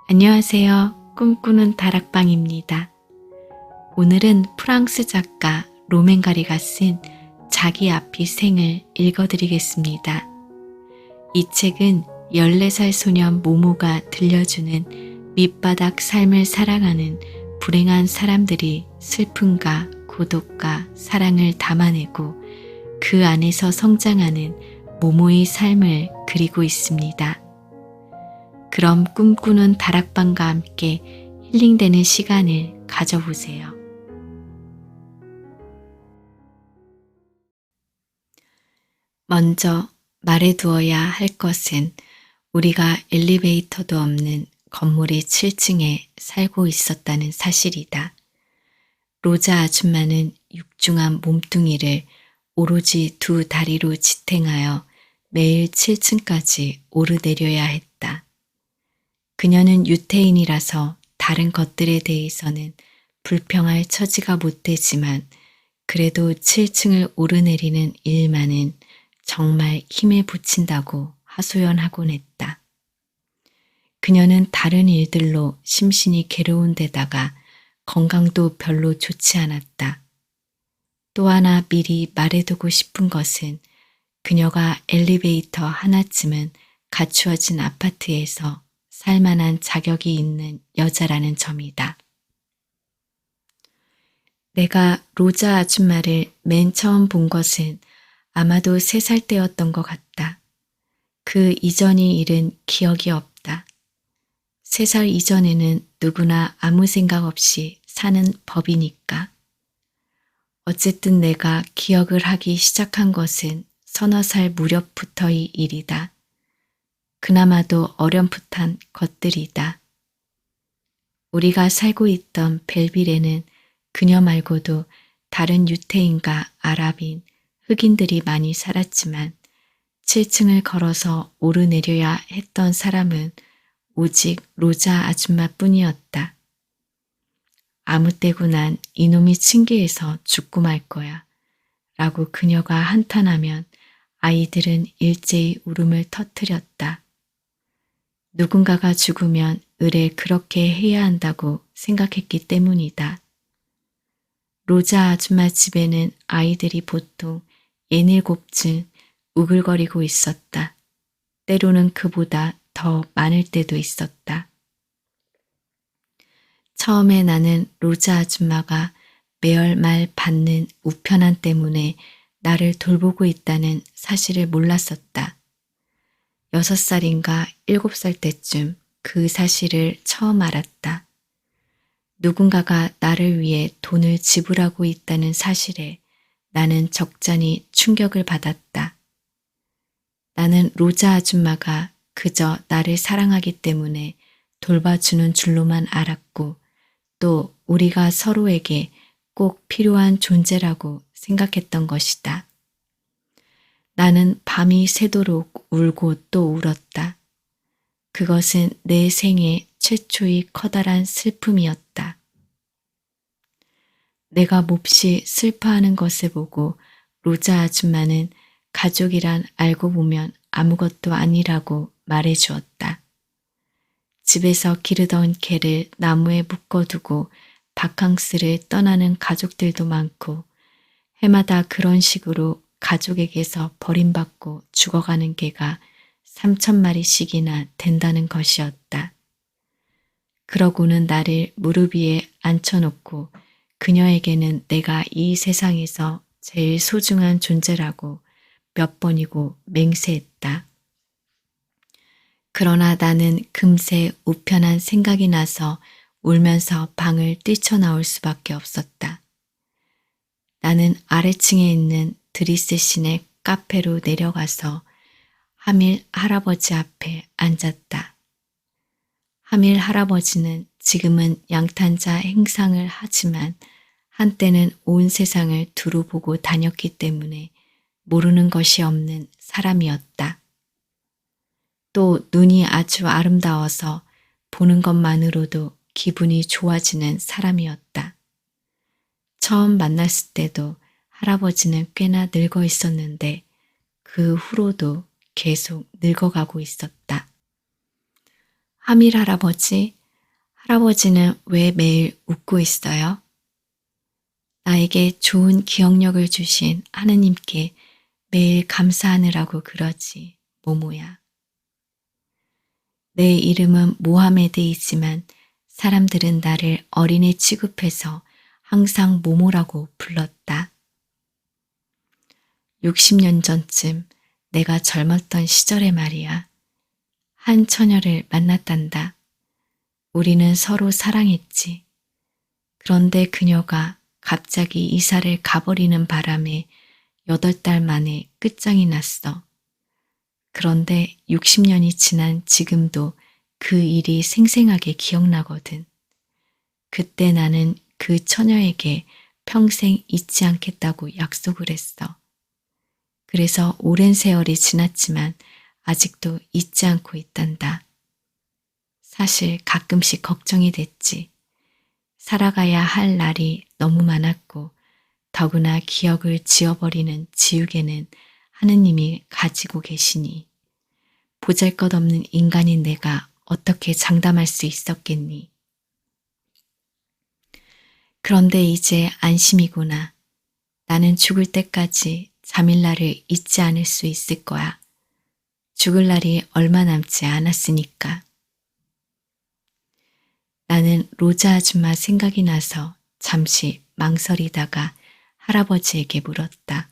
안녕하세요. 꿈꾸는 다락방입니다. 오늘은 프랑스 작가 로맹가리가 쓴 자기 앞이 생을 읽어드리겠습니다. 이 책은 14살 소년 모모가 들려주는 밑바닥 삶을 살아가는 불행한 사람들이 슬픔과 고독과 사랑을 담아내고 그 안에서 성장하는 모모의 삶을 그리고 있습니다. 그럼 꿈꾸는 다락방과 함께 힐링되는 시간을 가져보세요. 먼저 말해두어야 할 것은 우리가 엘리베이터도 없는 건물의 7층에 살고 있었다는 사실이다. 로자 아줌마는 육중한 몸뚱이를 오로지 두 다리로 지탱하여 매일 7층까지 오르내려야 했다. 그녀는 유태인이라서 다른 것들에 대해서는 불평할 처지가 못 되지만 그래도 7층을 오르내리는 일만은 정말 힘에 부친다고 하소연하곤 했다. 그녀는 다른 일들로 심신이 괴로운 데다가 건강도 별로 좋지 않았다. 또 하나 미리 말해두고 싶은 것은 그녀가 엘리베이터 하나쯤은 갖추어진 아파트에서 살만한 자격이 있는 여자라는 점이다. 내가 로자 아줌마를 맨 처음 본 것은 아마도 3살 때였던 것 같다. 그 이전의 일은 기억이 없다. 3살 이전에는 누구나 아무 생각 없이 사는 법이니까. 어쨌든 내가 기억을 하기 시작한 것은 서너 살 무렵부터의 일이다. 그나마도 어렴풋한 것들이다. 우리가 살고 있던 벨빌에는 그녀 말고도 다른 유태인과 아랍인, 흑인들이 많이 살았지만 7층을 걸어서 오르내려야 했던 사람은 오직 로자 아줌마뿐이었다. 아무 때고 난 이놈이 층계에서 죽고 말 거야 라고 그녀가 한탄하면 아이들은 일제히 울음을 터뜨렸다. 누군가가 죽으면 의뢰 그렇게 해야 한다고 생각했기 때문이다. 로자 아줌마 집에는 아이들이 보통 6쯤 우글거리고 있었다. 때로는 그보다 더 많을 때도 있었다. 처음에 나는 로자 아줌마가 매월 말 받는 우편함 때문에 나를 돌보고 있다는 사실을 몰랐었다. 6살인가 7살 때쯤 그 사실을 처음 알았다. 누군가가 나를 위해 돈을 지불하고 있다는 사실에 나는 적잖이 충격을 받았다. 나는 로자 아줌마가 그저 나를 사랑하기 때문에 돌봐주는 줄로만 알았고 또 우리가 서로에게 꼭 필요한 존재라고 생각했던 것이다. 나는 밤이 새도록 울고 또 울었다. 그것은 내 생애 최초의 커다란 슬픔이었다. 내가 몹시 슬퍼하는 것을 보고 로자 아줌마는 가족이란 알고 보면 아무것도 아니라고 말해주었다. 집에서 기르던 개를 나무에 묶어두고 바캉스를 떠나는 가족들도 많고 해마다 그런 식으로 가족에게서 버림받고 죽어가는 개가 3,000마리씩이나 된다는 것이었다. 그러고는 나를 무릎 위에 앉혀놓고 그녀에게는 내가 이 세상에서 제일 소중한 존재라고 몇 번이고 맹세했다. 그러나 나는 금세 우편한 생각이 나서 울면서 방을 뛰쳐나올 수밖에 없었다. 나는 아래층에 있는 드리스 시내 카페로 내려가서 하밀 할아버지 앞에 앉았다. 하밀 할아버지는 지금은 양탄자 행상을 하지만 한때는 온 세상을 두루 보고 다녔기 때문에 모르는 것이 없는 사람이었다. 또 눈이 아주 아름다워서 보는 것만으로도 기분이 좋아지는 사람이었다. 처음 만났을 때도 할아버지는 꽤나 늙어 있었는데 그 후로도 계속 늙어가고 있었다. 하밀 할아버지, 할아버지는 왜 매일 웃고 있어요? 나에게 좋은 기억력을 주신 하느님께 매일 감사하느라고 그러지, 모모야. 내 이름은 모하메드이지만 사람들은 나를 어린애 취급해서 항상 모모라고 불렀다. 60년 전쯤 내가 젊었던 시절에 말이야. 한 처녀를 만났단다. 우리는 서로 사랑했지. 그런데 그녀가 갑자기 이사를 가버리는 바람에 8달 만에 끝장이 났어. 그런데 60년이 지난 지금도 그 일이 생생하게 기억나거든. 그때 나는 그 처녀에게 평생 잊지 않겠다고 약속을 했어. 그래서 오랜 세월이 지났지만 아직도 잊지 않고 있단다. 사실 가끔씩 걱정이 됐지. 살아가야 할 날이 너무 많았고 더구나 기억을 지워버리는 지우개는 하느님이 가지고 계시니 보잘것없는 인간인 내가 어떻게 장담할 수 있었겠니? 그런데 이제 안심이구나. 나는 죽을 때까지 자밀라를 잊지 않을 수 있을 거야. 죽을 날이 얼마 남지 않았으니까. 나는 로자 아줌마 생각이 나서 잠시 망설이다가 할아버지에게 물었다.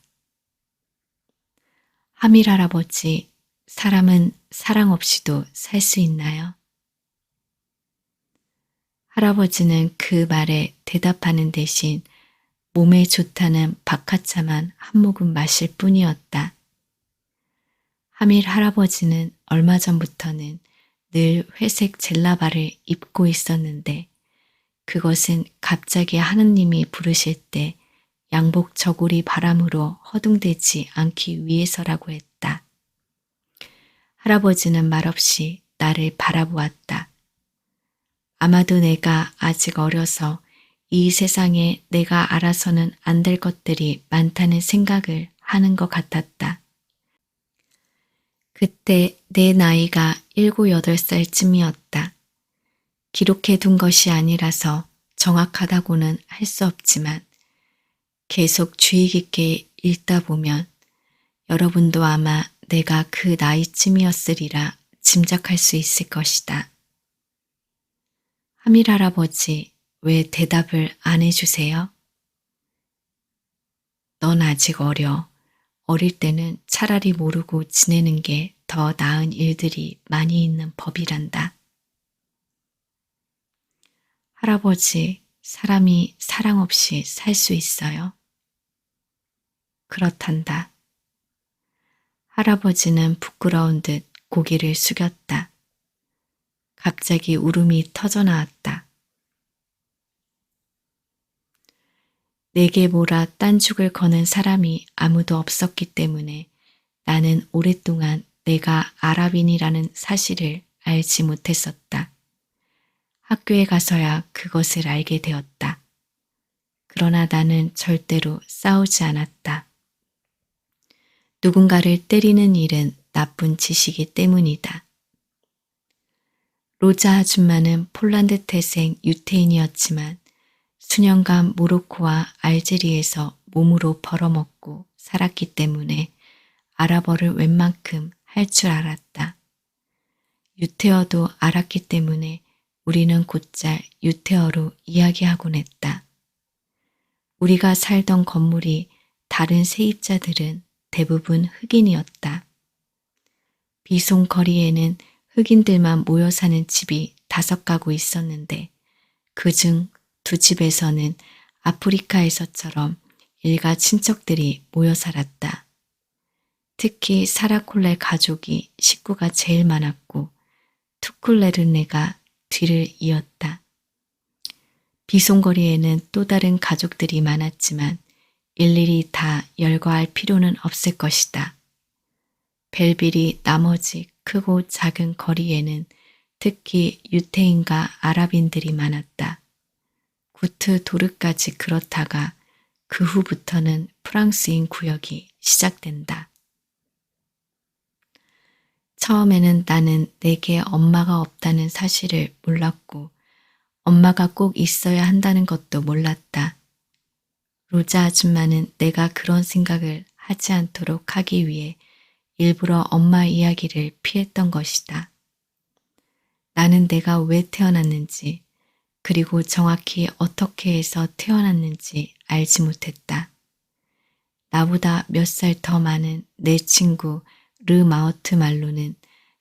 하밀 할아버지, 사람은 사랑 없이도 살 수 있나요? 할아버지는 그 말에 대답하는 대신 몸에 좋다는 박하차만 한 모금 마실 뿐이었다. 하밀 할아버지는 얼마 전부터는 늘 회색 젤라바를 입고 있었는데 그것은 갑자기 하느님이 부르실 때 양복 저고리 바람으로 허둥대지 않기 위해서라고 했다. 할아버지는 말없이 나를 바라보았다. 아마도 내가 아직 어려서 이 세상에 내가 알아서는 안 될 것들이 많다는 생각을 하는 것 같았다. 그때 내 나이가 7, 8살쯤이었다. 기록해 둔 것이 아니라서 정확하다고는 할 수 없지만 계속 주의 깊게 읽다 보면 여러분도 아마 내가 그 나이쯤이었으리라 짐작할 수 있을 것이다. 하밀 할아버지, 왜 대답을 안 해주세요? 넌 아직 어려. 어릴 때는 차라리 모르고 지내는 게 더 나은 일들이 많이 있는 법이란다. 할아버지, 사람이 사랑 없이 살 수 있어요? 그렇단다. 할아버지는 부끄러운 듯 고개를 숙였다. 갑자기 울음이 터져 나왔다. 내게 몰아 딴죽을 거는 사람이 아무도 없었기 때문에 나는 오랫동안 내가 아랍인이라는 사실을 알지 못했었다. 학교에 가서야 그것을 알게 되었다. 그러나 나는 절대로 싸우지 않았다. 누군가를 때리는 일은 나쁜 짓이기 때문이다. 로자 아줌마는 폴란드 태생 유태인이었지만 수년간 모로코와 알제리에서 몸으로 벌어먹고 살았기 때문에 아랍어를 웬만큼 할 줄 알았다. 유태어도 알았기 때문에 우리는 곧잘 유태어로 이야기하곤 했다. 우리가 살던 건물이 다른 세입자들은 대부분 흑인이었다. 비송 거리에는 흑인들만 모여 사는 집이 5가구 있었는데 그중 2집에서는 아프리카에서처럼 일가 친척들이 모여 살았다. 특히 사라콜레 가족이 식구가 제일 많았고 투쿨레르네가 뒤를 이었다. 비송거리에는 또 다른 가족들이 많았지만 일일이 다 열거할 필요는 없을 것이다. 벨빌이 나머지 크고 작은 거리에는 특히 유태인과 아랍인들이 많았다. 구트 도르까지 그렇다가 그 후부터는 프랑스인 구역이 시작된다. 처음에는 나는 내게 엄마가 없다는 사실을 몰랐고 엄마가 꼭 있어야 한다는 것도 몰랐다. 로자 아줌마는 내가 그런 생각을 하지 않도록 하기 위해 일부러 엄마 이야기를 피했던 것이다. 나는 내가 왜 태어났는지, 그리고 정확히 어떻게 해서 태어났는지 알지 못했다. 나보다 몇 살 더 많은 내 친구 르 마우트 말로는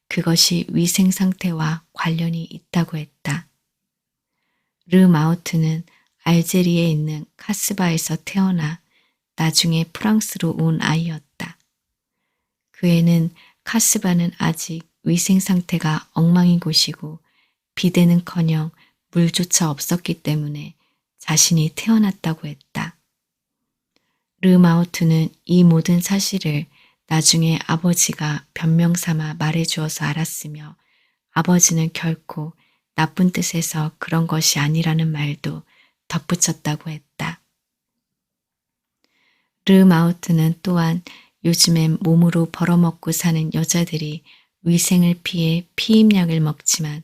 그것이 위생 상태와 관련이 있다고 했다. 르 마우트는 알제리에 있는 카스바에서 태어나 나중에 프랑스로 온 아이였다. 그 애는 카스바는 아직 위생 상태가 엉망인 곳이고 비대는커녕 물조차 없었기 때문에 자신이 태어났다고 했다. 르 마우트는 이 모든 사실을 나중에 아버지가 변명 삼아 말해주어서 알았으며 아버지는 결코 나쁜 뜻에서 그런 것이 아니라는 말도 덧붙였다고 했다. 르 마우트는 또한 요즘엔 몸으로 벌어먹고 사는 여자들이 위생을 피해 피임약을 먹지만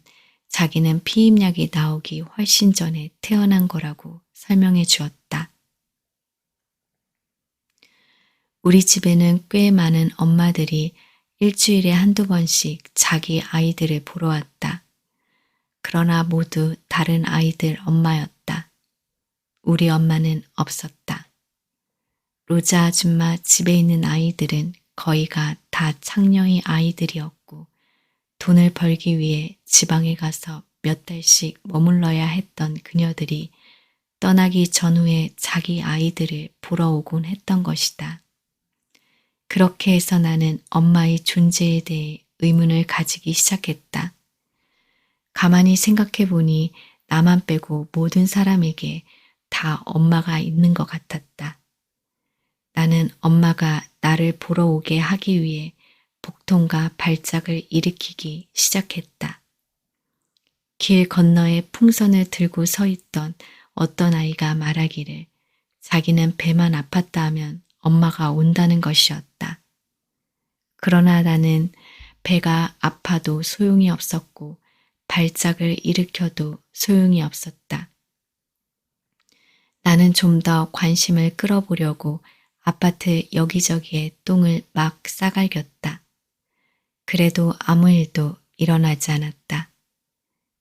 자기는 피임약이 나오기 훨씬 전에 태어난 거라고 설명해 주었다. 우리 집에는 꽤 많은 엄마들이 일주일에 한두 번씩 자기 아이들을 보러 왔다. 그러나 모두 다른 아이들 엄마였다. 우리 엄마는 없었다. 로자 아줌마 집에 있는 아이들은 거의가 다 창녀의 아이들이었고 돈을 벌기 위해 지방에 가서 몇 달씩 머물러야 했던 그녀들이 떠나기 전후에 자기 아이들을 보러 오곤 했던 것이다. 그렇게 해서 나는 엄마의 존재에 대해 의문을 가지기 시작했다. 가만히 생각해 보니 나만 빼고 모든 사람에게 다 엄마가 있는 것 같았다. 나는 엄마가 나를 보러 오게 하기 위해 복통과 발작을 일으키기 시작했다. 길 건너에 풍선을 들고 서 있던 어떤 아이가 말하기를 자기는 배만 아팠다 하면 엄마가 온다는 것이었다. 그러나 나는 배가 아파도 소용이 없었고 발작을 일으켜도 소용이 없었다. 나는 좀 더 관심을 끌어보려고 아파트 여기저기에 똥을 막 싸갈겼다. 그래도 아무 일도 일어나지 않았다.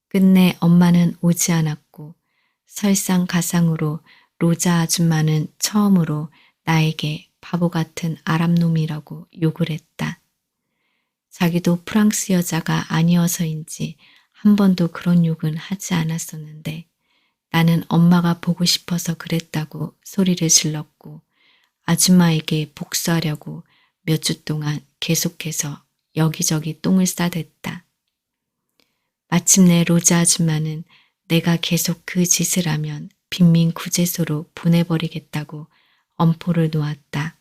끝내 엄마는 오지 않았고 설상가상으로 로자 아줌마는 처음으로 나에게 바보 같은 아랍놈이라고 욕을 했다. 자기도 프랑스 여자가 아니어서인지 한 번도 그런 욕은 하지 않았었는데 나는 엄마가 보고 싶어서 그랬다고 소리를 질렀고 아줌마에게 복수하려고 몇 주 동안 계속해서 여기저기 똥을 싸댔다. 마침내 로자 아줌마는 내가 계속 그 짓을 하면 빈민 구제소로 보내버리겠다고 엄포를 놓았다.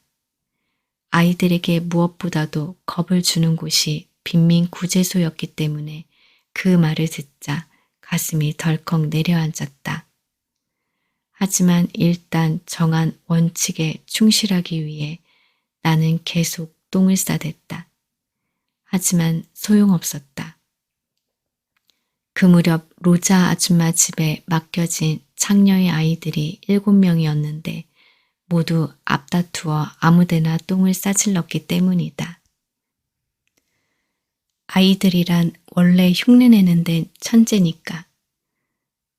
아이들에게 무엇보다도 겁을 주는 곳이 빈민 구제소였기 때문에 그 말을 듣자 가슴이 덜컥 내려앉았다. 하지만 일단 정한 원칙에 충실하기 위해 나는 계속 똥을 싸댔다. 하지만 소용없었다. 그 무렵 로자 아줌마 집에 맡겨진 창녀의 아이들이 7명이었는데 모두 앞다투어 아무데나 똥을 싸질렀기 때문이다. 아이들이란 원래 흉내내는 데는 천재니까.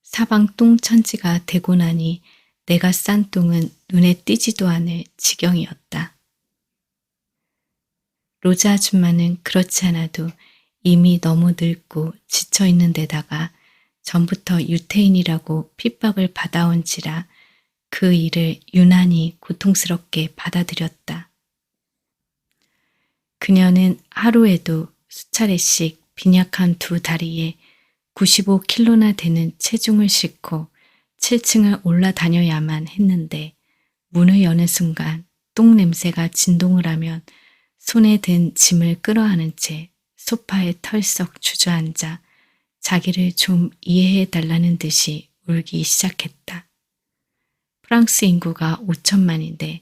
사방 똥천지가 되고 나니 내가 싼 똥은 눈에 띄지도 않을 지경이었다. 로자 아줌마는 그렇지 않아도 이미 너무 늙고 지쳐있는 데다가 전부터 유태인이라고 핍박을 받아온지라 그 일을 유난히 고통스럽게 받아들였다. 그녀는 하루에도 수차례씩 빈약한 두 다리에 95kg나 되는 체중을 싣고 7층을 올라다녀야만 했는데 문을 여는 순간 똥 냄새가 진동을 하면 손에 든 짐을 끌어안은 채 소파에 털썩 주저앉아 자기를 좀 이해해 달라는 듯이 울기 시작했다. 프랑스 인구가 5천만인데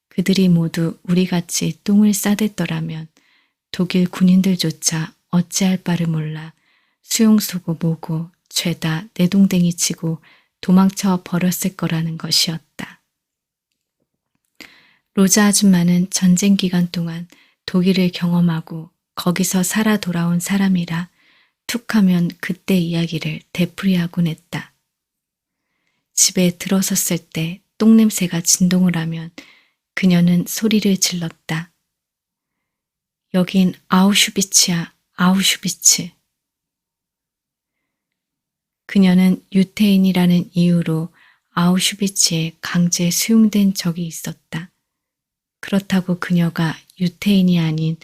그들이 모두 우리같이 똥을 싸댔더라면 독일 군인들조차 어찌할 바를 몰라 수용소고 뭐고 죄다 내동댕이 치고 도망쳐 버렸을 거라는 것이었다. 로자 아줌마는 전쟁 기간 동안 독일을 경험하고 거기서 살아 돌아온 사람이라 툭하면 그때 이야기를 되풀이하곤 했다. 집에 들어섰을 때 똥냄새가 진동을 하면 그녀는 소리를 질렀다. 여긴 아우슈비츠야, 아우슈비츠. 그녀는 유태인이라는 이유로 아우슈비츠에 강제 수용된 적이 있었다. 그렇다고 그녀가 유태인이 아닌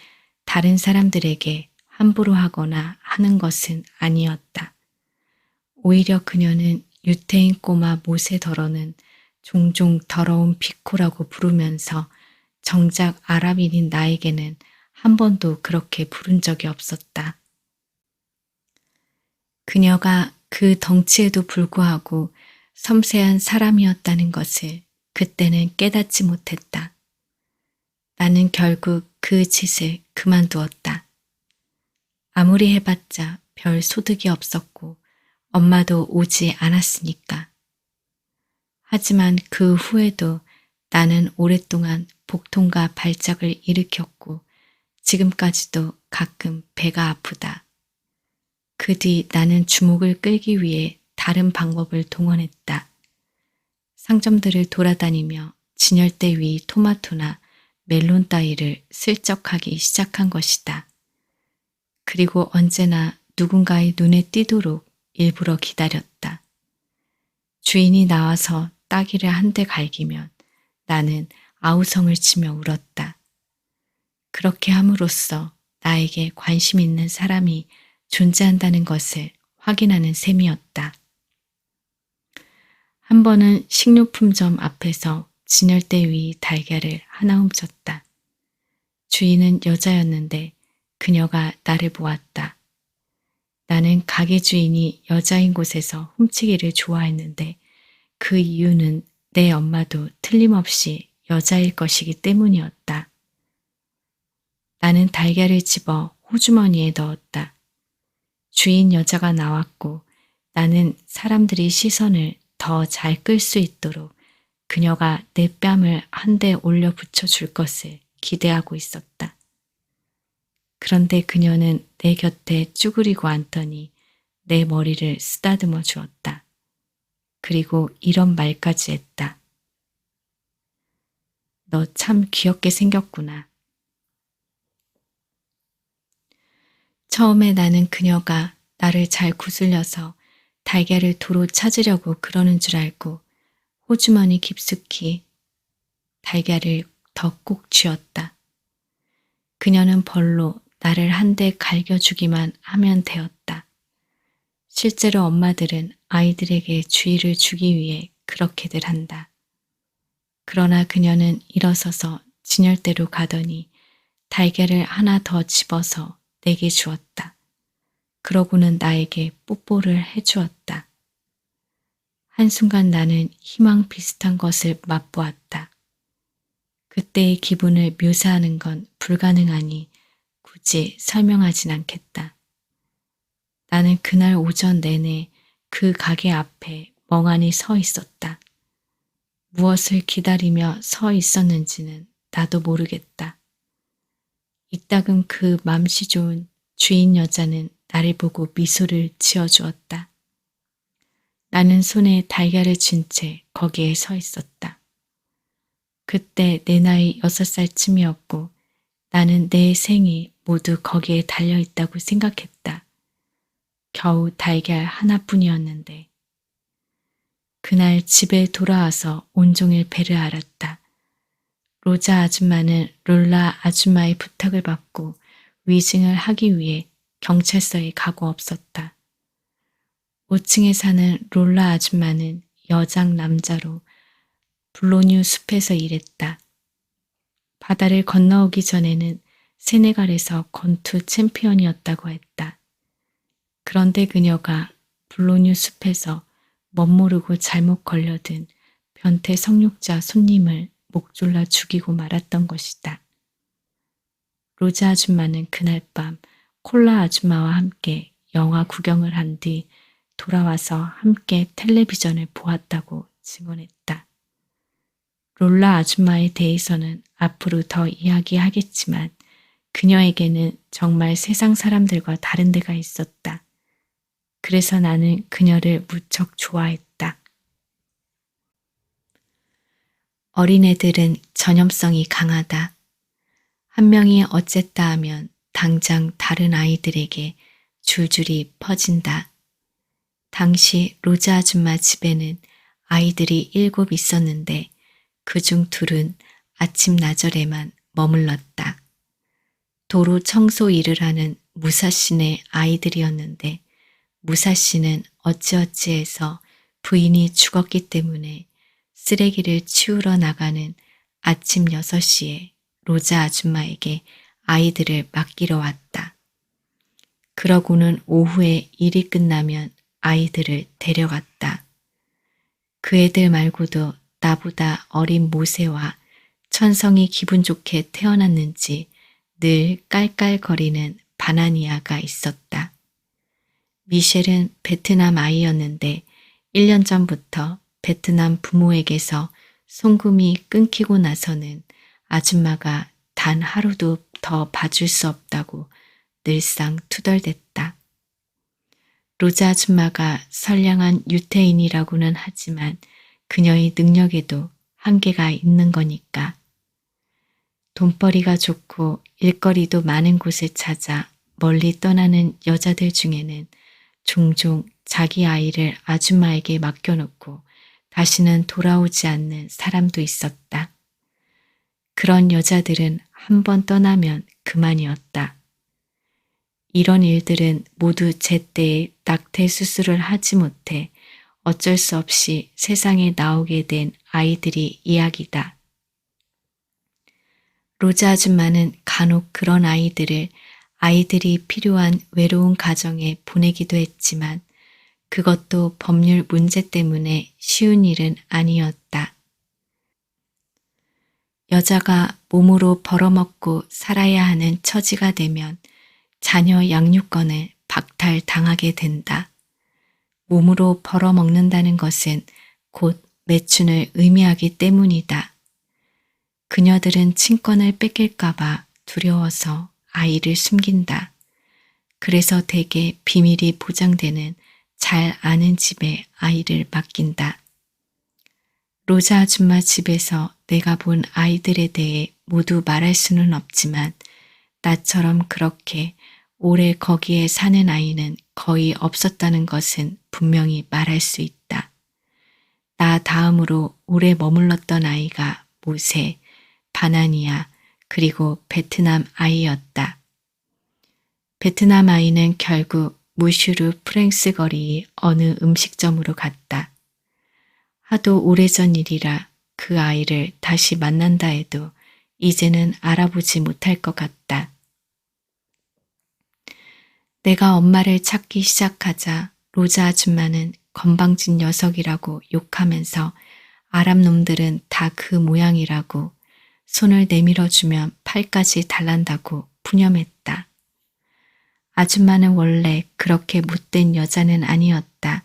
다른 사람들에게 함부로 하거나 하는 것은 아니었다. 오히려 그녀는 유태인 꼬마 모세더러는 종종 더러운 비코라고 부르면서 정작 아랍인인 나에게는 한 번도 그렇게 부른 적이 없었다. 그녀가 그 덩치에도 불구하고 섬세한 사람이었다는 것을 그때는 깨닫지 못했다. 나는 결국 그 짓을 그만두었다. 아무리 해봤자 별 소득이 없었고 엄마도 오지 않았으니까. 하지만 그 후에도 나는 오랫동안 복통과 발작을 일으켰고 지금까지도 가끔 배가 아프다. 그 뒤 나는 주목을 끌기 위해 다른 방법을 동원했다. 상점들을 돌아다니며 진열대 위 토마토나 멜론 따위를 슬쩍 하기 시작한 것이다. 그리고 언제나 누군가의 눈에 띄도록 일부러 기다렸다. 주인이 나와서 따기를 한 대 갈기면 나는 아우성을 치며 울었다. 그렇게 함으로써 나에게 관심 있는 사람이 존재한다는 것을 확인하는 셈이었다. 한 번은 식료품점 앞에서 진열대 위 달걀을 하나 훔쳤다. 주인은 여자였는데 그녀가 나를 보았다. 나는 가게 주인이 여자인 곳에서 훔치기를 좋아했는데 그 이유는 내 엄마도 틀림없이 여자일 것이기 때문이었다. 나는 달걀을 집어 호주머니에 넣었다. 주인 여자가 나왔고 나는 사람들이 시선을 더 잘 끌 수 있도록 그녀가 내 뺨을 한 대 올려 붙여줄 것을 기대하고 있었다. 그런데 그녀는 내 곁에 쭈그리고 앉더니 내 머리를 쓰다듬어 주었다. 그리고 이런 말까지 했다. 너 참 귀엽게 생겼구나. 처음에 나는 그녀가 나를 잘 구슬려서 달걀을 도로 찾으려고 그러는 줄 알고 호주머니 깊숙이 달걀을 더 꼭 쥐었다. 그녀는 벌로 나를 한 대 갈겨주기만 하면 되었다. 실제로 엄마들은 아이들에게 주의를 주기 위해 그렇게들 한다. 그러나 그녀는 일어서서 진열대로 가더니 달걀을 하나 더 집어서 내게 주었다. 그러고는 나에게 뽀뽀를 해주었다. 한순간 나는 희망 비슷한 것을 맛보았다. 그때의 기분을 묘사하는 건 불가능하니 굳이 설명하진 않겠다. 나는 그날 오전 내내 그 가게 앞에 멍하니 서 있었다. 무엇을 기다리며 서 있었는지는 나도 모르겠다. 이따금 그 맘씨 좋은 주인 여자는 나를 보고 미소를 지어주었다. 나는 손에 달걀을 쥔 채 거기에 서 있었다. 그때 내 나이 6살쯤이었고 나는 내 생이 모두 거기에 달려있다고 생각했다. 겨우 달걀 하나뿐이었는데. 그날 집에 돌아와서 온종일 배를 앓았다. 로자 아줌마는 롤라 아줌마의 부탁을 받고 위증을 하기 위해 경찰서에 가고 없었다. 5층에 사는 롤라 아줌마는 여장 남자로 블로뉴 숲에서 일했다. 바다를 건너오기 전에는 세네갈에서 권투 챔피언이었다고 했다. 그런데 그녀가 블로뉴 숲에서 멋모르고 잘못 걸려든 변태 성욕자 손님을 목졸라 죽이고 말았던 것이다. 로자 아줌마는 그날 밤 콜라 아줌마와 함께 영화 구경을 한 뒤 돌아와서 함께 텔레비전을 보았다고 증언했다. 롤라 아줌마에 대해서는 앞으로 더 이야기하겠지만 그녀에게는 정말 세상 사람들과 다른 데가 있었다. 그래서 나는 그녀를 무척 좋아했다. 어린애들은 전염성이 강하다. 한 명이 어쨌다 하면 당장 다른 아이들에게 줄줄이 퍼진다. 당시 로자 아줌마 집에는 아이들이 7 있었는데 그중 2은 아침나절에만 머물렀다. 도로 청소 일을 하는 무사씨네 아이들이었는데 무사씨는 어찌어찌해서 부인이 죽었기 때문에 쓰레기를 치우러 나가는 아침 6시에 로자 아줌마에게 아이들을 맡기러 왔다. 그러고는 오후에 일이 끝나면 아이들을 데려갔다. 그 애들 말고도 나보다 어린 모세와 천성이 기분 좋게 태어났는지 늘 깔깔거리는 바나니아가 있었다. 미셸은 베트남 아이였는데 1년 전부터 베트남 부모에게서 송금이 끊기고 나서는 아줌마가 단 하루도 더 봐줄 수 없다고 늘상 투덜댔다. 로자 아줌마가 선량한 유태인이라고는 하지만 그녀의 능력에도 한계가 있는 거니까. 돈벌이가 좋고 일거리도 많은 곳을 찾아 멀리 떠나는 여자들 중에는 종종 자기 아이를 아줌마에게 맡겨놓고 다시는 돌아오지 않는 사람도 있었다. 그런 여자들은 한 번 떠나면 그만이었다. 이런 일들은 모두 제때에 낙태 수술을 하지 못해 어쩔 수 없이 세상에 나오게 된 아이들이 이야기다. 로자 아줌마는 간혹 그런 아이들이 필요한 외로운 가정에 보내기도 했지만 그것도 법률 문제 때문에 쉬운 일은 아니었다. 여자가 몸으로 벌어먹고 살아야 하는 처지가 되면 자녀 양육권을 박탈당하게 된다. 몸으로 벌어먹는다는 것은 곧 매춘을 의미하기 때문이다. 그녀들은 친권을 뺏길까봐 두려워서 아이를 숨긴다. 그래서 대개 비밀이 보장되는 잘 아는 집에 아이를 맡긴다. 로자 아줌마 집에서 내가 본 아이들에 대해 모두 말할 수는 없지만 나처럼 그렇게 오래 거기에 사는 아이는 거의 없었다는 것은 분명히 말할 수 있다. 나 다음으로 오래 머물렀던 아이가 모세, 바나니아, 그리고 베트남 아이였다. 베트남 아이는 결국 무슈르 프랭스 거리의 어느 음식점으로 갔다. 하도 오래전 일이라 그 아이를 다시 만난다 해도 이제는 알아보지 못할 것 같다. 내가 엄마를 찾기 시작하자 로자 아줌마는 건방진 녀석이라고 욕하면서 아랍 놈들은 다 그 모양이라고 손을 내밀어주면 팔까지 달란다고 푸념했다. 아줌마는 원래 그렇게 못된 여자는 아니었다.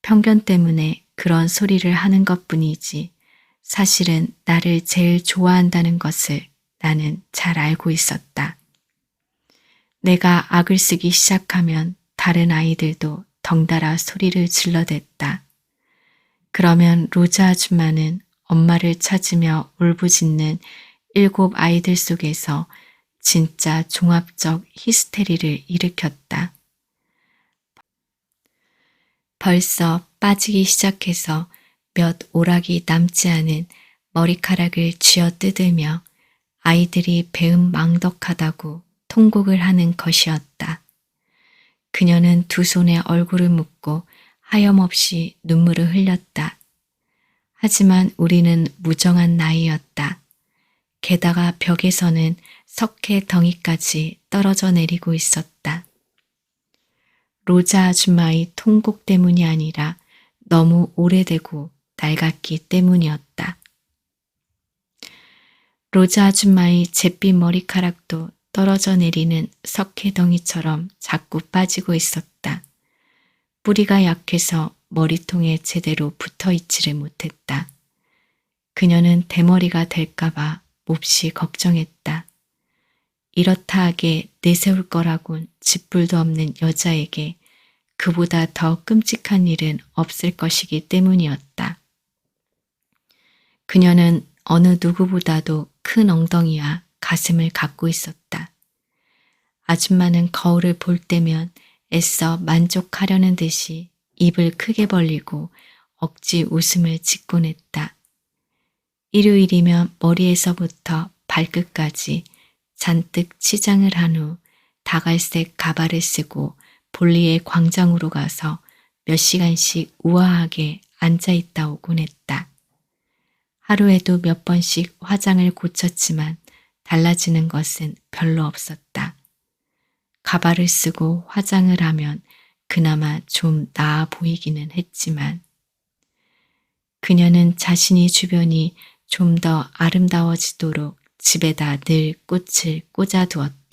편견 때문에 그런 소리를 하는 것뿐이지 사실은 나를 제일 좋아한다는 것을 나는 잘 알고 있었다. 내가 악을 쓰기 시작하면 다른 아이들도 덩달아 소리를 질러댔다. 그러면 로자 아줌마는 엄마를 찾으며 울부짖는 7 아이들 속에서 진짜 종합적 히스테리를 일으켰다. 벌써 빠지기 시작해서 몇 오락이 남지 않은 머리카락을 쥐어뜯으며 아이들이 배은망덕하다고 통곡을 하는 것이었다. 그녀는 2 손에 얼굴을 묻고 하염없이 눈물을 흘렸다. 하지만 우리는 무정한 나이였다. 게다가 벽에서는 석회 덩이까지 떨어져 내리고 있었다. 로자 아줌마의 통곡 때문이 아니라 너무 오래되고 낡았기 때문이었다. 로자 아줌마의 잿빛 머리카락도 떨어져 내리는 석회 덩이처럼 자꾸 빠지고 있었다. 뿌리가 약해서 머리통에 제대로 붙어 있지를 못했다. 그녀는 대머리가 될까봐 몹시 걱정했다. 이렇다 하게 내세울 거라곤 짓불도 없는 여자에게 그보다 더 끔찍한 일은 없을 것이기 때문이었다. 그녀는 어느 누구보다도 큰 엉덩이와 가슴을 갖고 있었다. 아줌마는 거울을 볼 때면 애써 만족하려는 듯이 입을 크게 벌리고 억지 웃음을 짓곤 했다. 일요일이면 머리에서부터 발끝까지 잔뜩 치장을 한 후 다갈색 가발을 쓰고 볼리의 광장으로 가서 몇 시간씩 우아하게 앉아 있다 오곤 했다. 하루에도 몇 번씩 화장을 고쳤지만 달라지는 것은 별로 없었다. 가발을 쓰고 화장을 하면 그나마 좀 나아 보이기는 했지만 그녀는 자신이 주변이 좀 더 아름다워지도록 집에다 늘 꽃을 꽂아두었다.